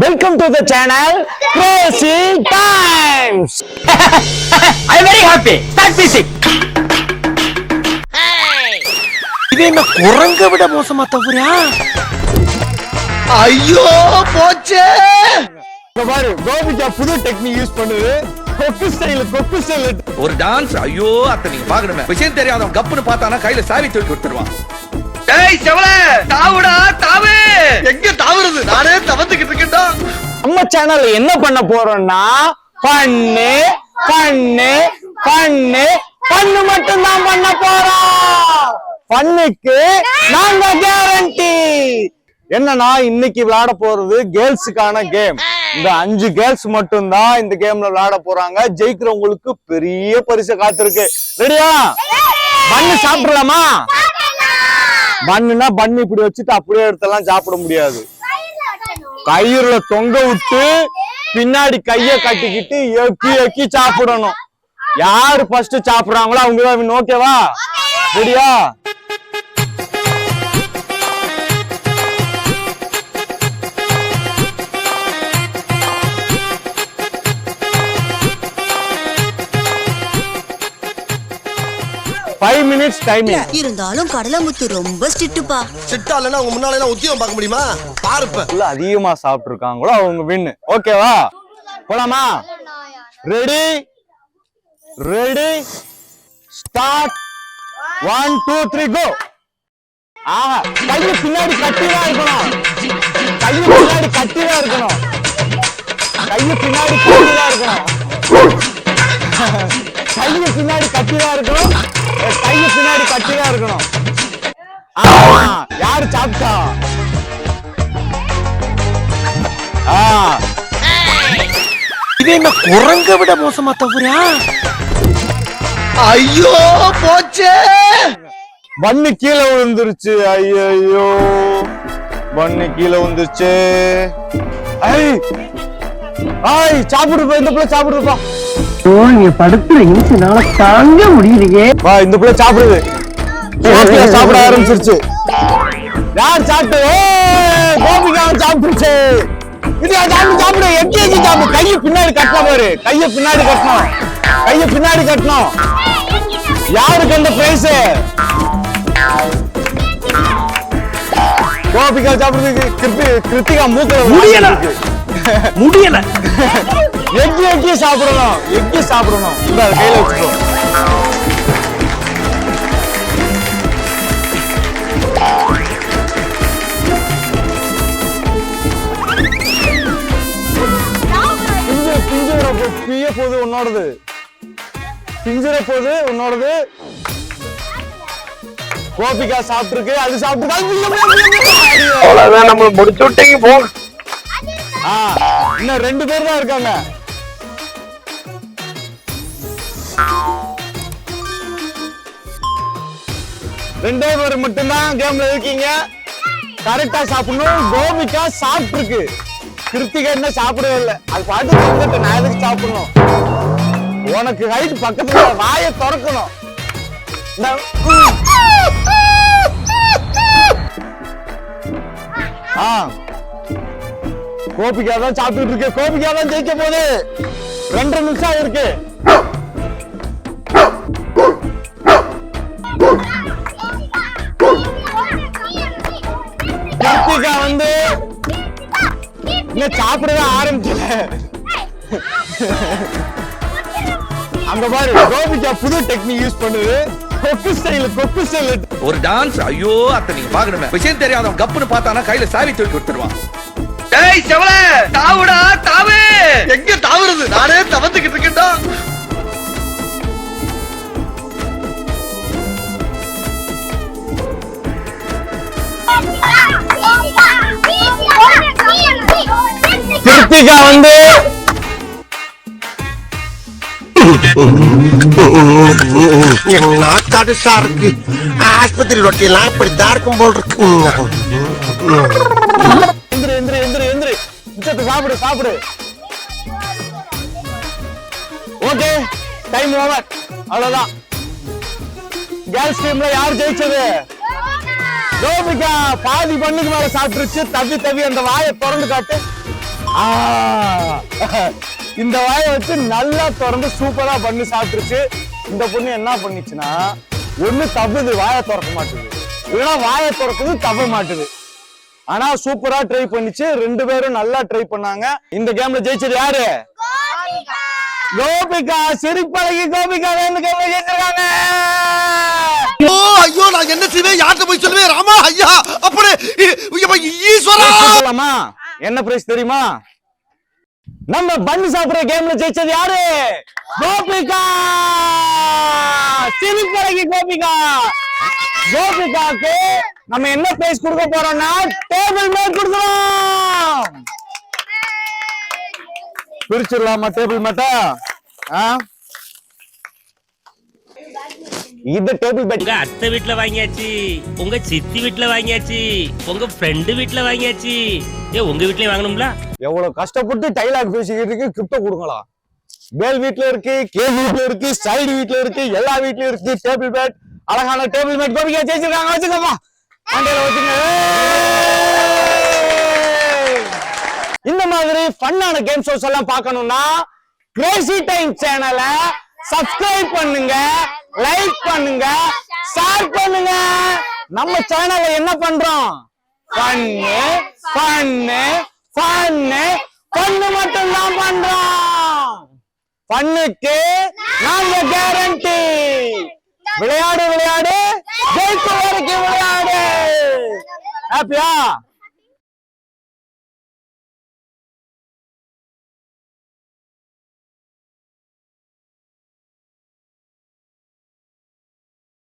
Welcome to the channel Crazy Times. I am very happy. Start music. இது என்ன குரங்க விட மோசமா தவறா? ஐயோ போச்சே. இந்த பாரு கோபிகா புது டெக்னிக் யூஸ் பண்ணுது. கொக்கு ஸ்டைல். ஒரு டான்ஸ் ஐயோ அத்த நீங்க பாக்கணுமே. விஷயம் தெரியாதவன் கப்புன்னு பார்த்தானா கையில சாவி தூக்கி கொடுத்துருவான். டேய் செவல தாவுடா தாவு. எங்க தாவுறது? நானே தவந்துக்கிட்டு இருக்கேன்டா. நம்ம சேனல்ல என்ன பண்ண போறோம்னா பண்ணு மட்டும் தான் பண்ண போறோம். பண்ணுக்கு நாங்க கேரண்டி. என்னன்னா இன்னைக்கு விளையாட போறது கேர்ள்ஸுக்கான கேம். இந்த 5 கேர்ள்ஸ் மட்டும் தான் இந்த கேம்ல விளையாட போறாங்க. ஜெயிக்கிறவங்களுக்கு பெரிய பரிசு காத்திருக்கு. ரெடியா? பண்ணு சாப்பிடலாமா? பண்ணுனா பண்ணு இப்படி வச்சுட்டு அப்படியே எடுத்தெல்லாம் சாப்பிட முடியாது. கயிறுல தொங்க விட்டு பின்னாடி கைய கட்டிக்கிட்டு எக்கி சாப்பிடணும். யாரு ஃபர்ஸ்ட் சாப்பிடுறாங்களோ அவங்க ஓகேவா? ரெடியா? Five minutes timing. இருந்தாலும் கடலமுத்து ரொம்ப ஸ்ட்ரிக்ட்பா. ஸ்ட்ரிக்ட்டா இல்லனா உங்க முன்னால எல்லாம் உத்தியோகம் பார்க்க முடியுமா? பாருப்ப. இல்ல அதிகமா சாப்பிட்டு இருக்காங்களோ அவங்க வின். ஓகேவா? போலாமா? Ready start. 1 2 3 கோ. ஆஹா, கைய பின்னாடி கட்டிதான் இருக்கணும். கைய பின்னாடி கட்டிதான் இருக்கணும். கைய பின்னாடி கட்டிதான் இருக்கணும். கைய பின்னாடி கட்டிதான் இருக்கணும். கைய பின்னாடி கட்டிதான் இருக்கணும். யாரு சாப்பிட்டா? இது என்ன குரங்க விட மோசமா தவறா? ஐயோ போச்சே. பண்ணு கீழே விழுந்துருச்சு. ஐயோ பண்ணு கீழே விழுந்துருச்சு. சாப்பிடுப்பா, இந்த பிள்ளை சாப்பிடுப்பா. நீங்க படுத்துற நிமிஷம்னால தாங்க முடியலையே. வா, இந்த பிள்ளை சாப்பிடுது. சாப்பிட ஆரம்பிச்சிருச்சு. யார் சாப்பிட்டு? கோபிகா சாப்பிடுச்சு. இது சாப்பிடு எக்கி சாப்பிடு. கையை பின்னாடி கட்டணும் பாரு. கையை பின்னாடி கட்டணும். யாருக்கு அந்த பிரைஸ்? கோபிகா சாப்பிடுறது. கிருத்திகா மூக்கல முடியல. எக்கி சாப்பிடணும். இந்த கையில வச்சுக்கோ. பிஞ்சிர போது உன்னோடது. கோபிகா சாப்பிட்டுருக்கு. அது சாப்பிட்டு நம்ம முடிச்சு விட்டீங்க போ. இன்னும் 2 பேர் தான் இருக்காங்க. ரெண்டே பேர் மட்டும்தான் கேம்ல இருக்கீங்க. கரெக்டா சாப்பிடணும். கோபிகா சாப்பிட்டுருக்கு. கிருத்திகா என்ன சாப்பிடவே இல்லை. அது பாட்டு நான் எதுக்கு சாப்பிடணும்? உனக்கு ஹைட் பக்கத்துல வாயை திறக்கணும். கோபிகா தான் சாப்பிட்டு இருக்கு. கோபிகா தான் ஜெயிக்க போகுது. 2 நிமிஷம் இருக்கு. கிருத்திகா வந்து இன்னும் சாப்பிடவே ஆரம்பிச்சல. அங்க பாரு கோபிகா புது டெக்னிக் யூஸ் பண்ணுது. கொக்கு ஸ்டைல். ஒரு டான்ஸ் ஐயோ அத்த நீங்க பாக்கணுமே. விஷயம் தெரியாதவன் கப்புன்னு பார்த்தானா கையில சாவி தூக்கி கொடுத்துருவான். டேய் செவல தாவுடா தாவு. எங்க தாவுறது? நானே தவந்துக்கிட்டு இருக்கேன்டா. கிருத்திகா வந்து கடுசா இருக்கு. ஆஸ்பத்திரி ரொட்டியெல்லாம் இப்படித்தான் இருக்கும் போல் இருக்கு. சாப்பிடு. Okay, time over. அவ்வளவுதான். கேர்ள்ஸ் டீம்ல யார் ஜெயிச்சது? கோபிகா பாதி பண்ணுக்கு மேல சாப்பிட்டுருச்சு. தவி அந்த வாயை திறந்து காட்டு. ஆ. இந்த வாயை வச்சு நல்லா திறந்து சூப்பரா பண்ணி சாப்பிட்டுருச்சு. இந்த பொண்ணு என்ன பண்ணிச்சுன்னா ஒண்ணு தப்புது, வாயை திறக்க மாட்டுது, இல்லைன்னா வாயை திறக்குது தப்ப மாட்டுது. ஆனா சூப்பரா ட்ரை பண்ணிச்சு. 2 பேரும் நல்லா ட்ரை பண்ணாங்க. இந்த கேம்ல ஜெயிச்சது யாரு? கோபிகா. சிரிப்பழகி கோபிகா இந்த கேம்ல ஜெயிச்சிருக்காங்க. ஐயோ நான் என்ன செய்வேன், யார்கிட்ட போய் சொல்லுவேன்? ராமா ஐயா அப்படி ஈஸ்வரா. சொல்லலாமா? என்ன பிரைஸ் தெரியுமா? நம்ம பண்ணி சாப்பிடுற கேம்ல ஜெயிச்சது யாரு? கோபிகா. சிரிப்பழகி கோபிகா. கோபிகாக்கு நம்ம என்ன பிரைஸ் கொடுக்க போறோம்னா டேபிள் மேட் கொடுக்கிறோம். பிரிச்சிடலாமா டேபிள் மேட்டா? இது டேபிள் மேட். உங்க அத்தை வீட்டுல வாங்கியாச்சு, உங்க சித்தி வீட்டுல வாங்கியாச்சு, உங்க ஃப்ரெண்டு வீட்டுல வாங்கியாச்சு. உங்க வீட்லயும் வாங்கணும்ல? எவ்வளவு கஷ்டப்பட்டு டைலாக் பேசிக்கிட்டு கிஃப்ட் கொடுக்கலாம். மேல் வீட்டுல இருக்கு, கீழ் வீட்டுல இருக்கு, சைடு வீட்டுல இருக்கு, எல்லா வீட்லயும் இருக்கு டேபிள் மேட். அழகான டேபிள் மேட் கோபிகா ஜெயிச்சிருக்காங்க. வச்சுக்கோமா, மண்டையில வச்சுங்க. இந்த மாதிரி ஃபன்னான கேம் ஷோஸ் எல்லாம் பார்க்கணும்னா கிரேசி டைம் சேனலை சப்ஸ்கிரைப் பண்ணுங்க, லைக் பண்ணுங்க, ஷேர் பண்ணுங்க. நம்ம சேனல்ல என்ன பண்றோம்? ஃபன்னு ஃபன்னு ஃபன்னு ஃபன்னு மட்டும் தான் பண்றோம். ஃபன்னுக்கு நாங்க கேரண்டி. விளையாடு விளையாடு, ஜெயிக்கும் வரைக்கும் விளையாடு. ஹாப்பியா?